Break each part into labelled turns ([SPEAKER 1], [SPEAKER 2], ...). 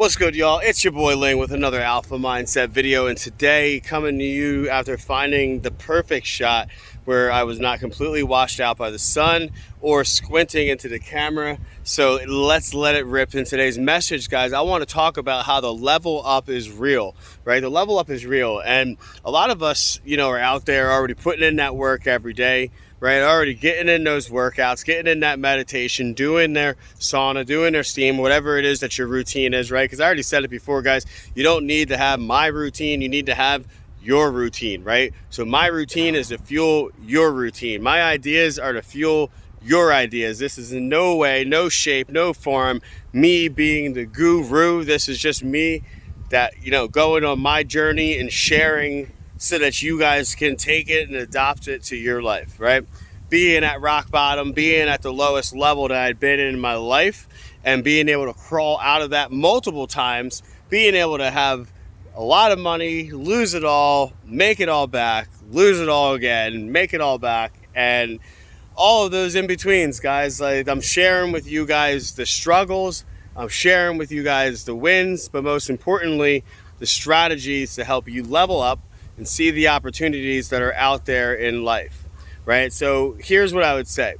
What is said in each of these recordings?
[SPEAKER 1] What's good, y'all? It's your boy Ling with another Alpha Mindset video, and today coming to you after finding the perfect shot where I was not completely washed out by the sun or squinting into the camera. So let's let it rip. In today's message, guys, I want to talk about how the level up is real, right? The level up is real, and a lot of us, are out there already putting in that work every day, right? Already getting in those workouts, getting in that meditation, doing their sauna, doing their steam, whatever it is that your routine is, right? Because I already said it before, guys, you don't need to have my routine, you need to have your routine, right? So my routine is to fuel your routine. My ideas are to fuel your ideas. This is in no way, no shape, no form me being the guru. This is just me that, going on my journey and sharing so that you guys can take it and adopt it to your life, right? Being at rock bottom, being at the lowest level that I'd been in my life, and being able to crawl out of that multiple times, being able to have a lot of money, lose it all, make it all back, lose it all again, make it all back, and all of those in-betweens, guys. Like, I'm sharing with you guys the struggles, I'm sharing with you guys the wins, but most importantly, the strategies to help you level up and see the opportunities that are out there in life, right? So here's what I would say.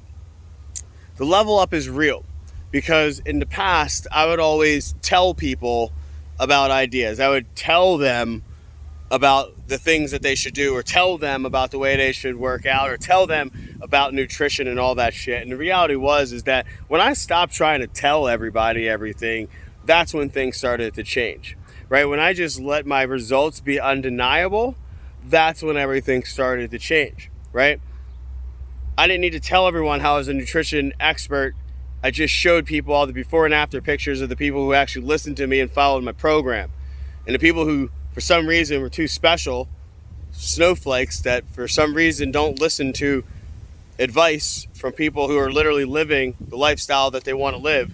[SPEAKER 1] The level up is real because in the past, I would always tell people about ideas. I would tell them about the things that they should do, or tell them about the way they should work out, or tell them about nutrition and all that shit. And the reality is that when I stopped trying to tell everybody everything, that's when things started to change, right? When I just let my results be undeniable, that's when everything started to change, right? I didn't need to tell everyone how I was a nutrition expert. I just showed people all the before and after pictures of the people who actually listened to me and followed my program. And the people who, for some reason, were too special, snowflakes that for some reason don't listen to advice from people who are literally living the lifestyle that they want to live.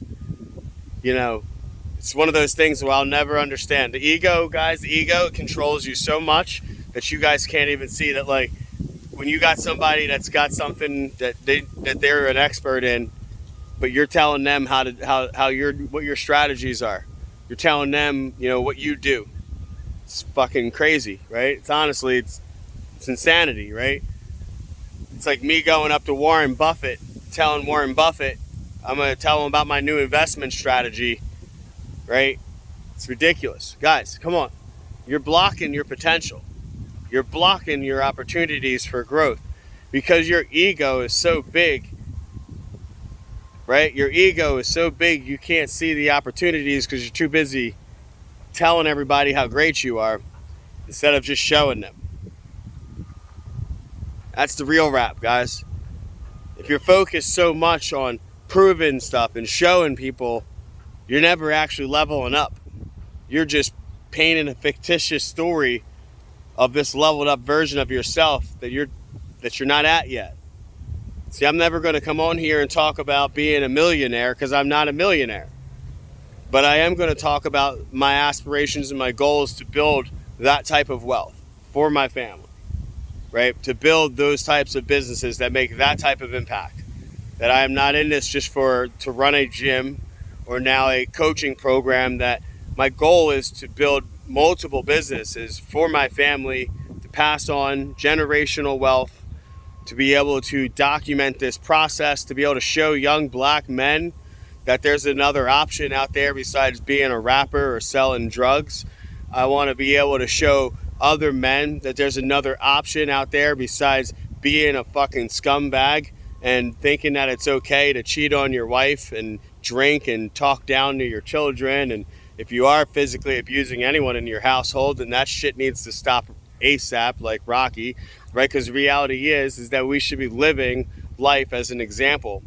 [SPEAKER 1] It's one of those things that I'll never understand. The ego, guys, the ego controls you so much that you guys can't even see that. Like, when you got somebody that's got something that they're an expert in, but you're telling them what your strategies are. You're telling them, what you do. It's fucking crazy, right? It's honestly, it's insanity, right? It's like me going up to Warren Buffett, telling Warren Buffett, I'm going to tell him about my new investment strategy, right? It's ridiculous. Guys, come on. You're blocking your potential. You're blocking your opportunities for growth because your ego is so big, right? Your ego is so big you can't see the opportunities because you're too busy telling everybody how great you are instead of just showing them. That's the real rap, guys. If you're focused so much on proving stuff and showing people, you're never actually leveling up. You're just painting a fictitious story of this leveled up version of yourself that you're not at yet. See, I'm never going to come on here and talk about being a millionaire because I'm not a millionaire. But I am going to talk about my aspirations and my goals to build that type of wealth for my family, right? To build those types of businesses that make that type of impact. That I am not in this just to run a gym or now a coaching program. That my goal is to build multiple businesses for my family, to pass on generational wealth, to be able to document this process, to be able to show young black men that there's another option out there besides being a rapper or selling drugs. I want to be able to show other men that there's another option out there besides being a fucking scumbag and thinking that it's okay to cheat on your wife and drink and talk down to your children. And if you are physically abusing anyone in your household, then that shit needs to stop ASAP, like Rocky, right? Because the reality is that we should be living life as an example.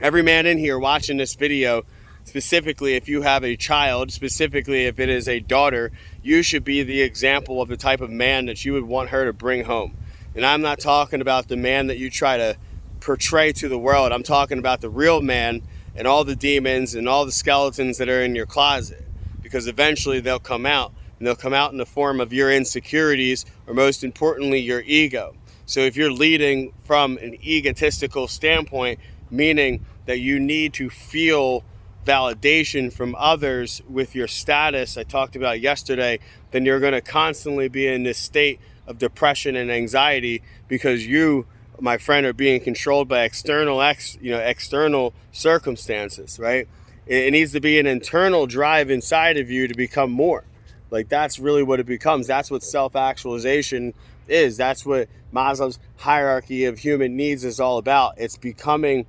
[SPEAKER 1] Every man in here watching this video, specifically if you have a child, specifically if it is a daughter, you should be the example of the type of man that you would want her to bring home. And I'm not talking about the man that you try to portray to the world. I'm talking about the real man and all the demons and all the skeletons that are in your closet. Because eventually they'll come out. And they'll come out in the form of your insecurities, or most importantly, your ego. So if you're leading from an egotistical standpoint, meaning that you need to feel validation from others with your status I talked about yesterday, then you're going to constantly be in this state of depression and anxiety because you, my friend, are being controlled by external circumstances, right? It needs to be an internal drive inside of you to become more. Like, that's really what it becomes. That's what self-actualization is. That's what Maslow's hierarchy of human needs is all about. It's becoming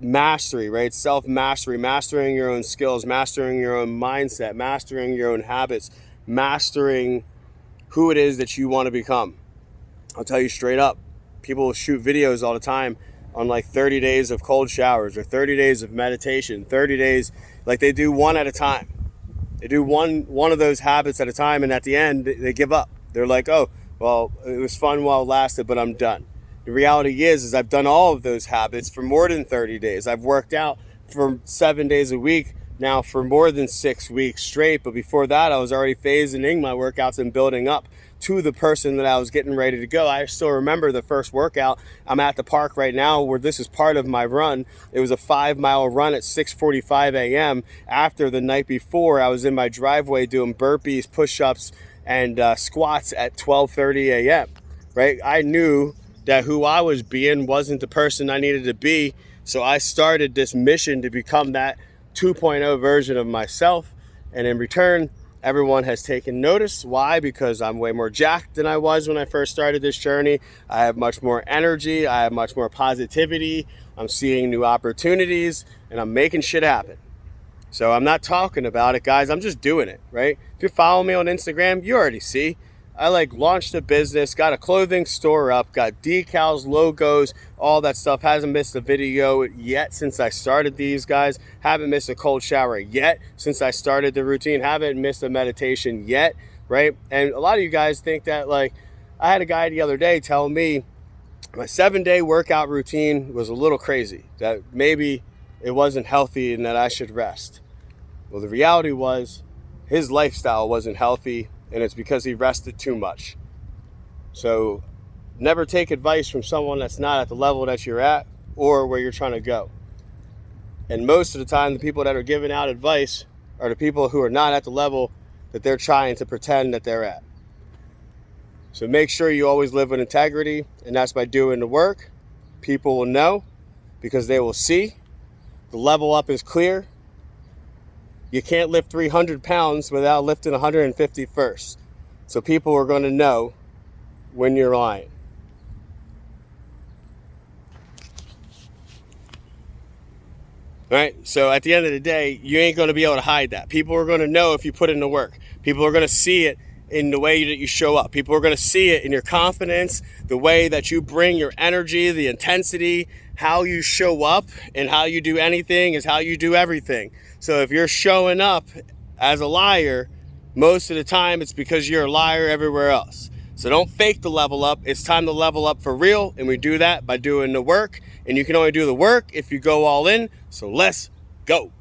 [SPEAKER 1] mastery, right? Self-mastery, mastering your own skills, mastering your own mindset, mastering your own habits, mastering who it is that you want to become. I'll tell you straight up, people shoot videos all the time on like 30 days of cold showers or 30 days of meditation, 30 days, like they do one at a time. They do one of those habits at a time, and at the end, they give up. They're like, oh, well, it was fun while it lasted, but I'm done. The reality is I've done all of those habits for more than 30 days. I've worked out for 7 days a week now for more than 6 weeks straight. But before that, I was already phasing in my workouts and building up to the person that I was getting ready to go. I still remember the first workout. I'm at the park right now where this is part of my run. It was a 5-mile run at 6:45 a.m. After the night before, I was in my driveway doing burpees, push-ups, and squats at 12:30 a.m. Right? I knew that who I was being wasn't the person I needed to be. So I started this mission to become that 2.0 version of myself. And in return, everyone has taken notice. Why? Because I'm way more jacked than I was when I first started this journey. I have much more energy. I have much more positivity. I'm seeing new opportunities and I'm making shit happen. So I'm not talking about it, guys. I'm just doing it, right? If you follow me on Instagram, you already see. I launched a business, got a clothing store up, got decals, logos, all that stuff. Hasn't missed a video yet since I started these, guys. Haven't missed a cold shower yet since I started the routine. Haven't missed a meditation yet, right? And a lot of you guys think that, like, I had a guy the other day tell me my 7-day workout routine was a little crazy, that maybe it wasn't healthy and that I should rest. Well, the reality was his lifestyle wasn't healthy, and it's because he rested too much. So never take advice from someone that's not at the level that you're at or where you're trying to go. And most of the time, the people that are giving out advice are the people who are not at the level that they're trying to pretend that they're at. So make sure you always live with integrity, and that's by doing the work. People will know because they will see. The level up is clear. You can't lift 300 pounds without lifting 150 first. So people are going to know when you're lying. All right, so at the end of the day, you ain't going to be able to hide that. People are going to know if you put in the work. People are going to see it in the way that you show up. People are going to see it in your confidence, the way that you bring your energy, the intensity, how you show up, and how you do anything is how you do everything. So if you're showing up as a liar, most of the time it's because you're a liar everywhere else. So don't fake the level up. It's time to level up for real, and we do that by doing the work. And you can only do the work if you go all in. So let's go.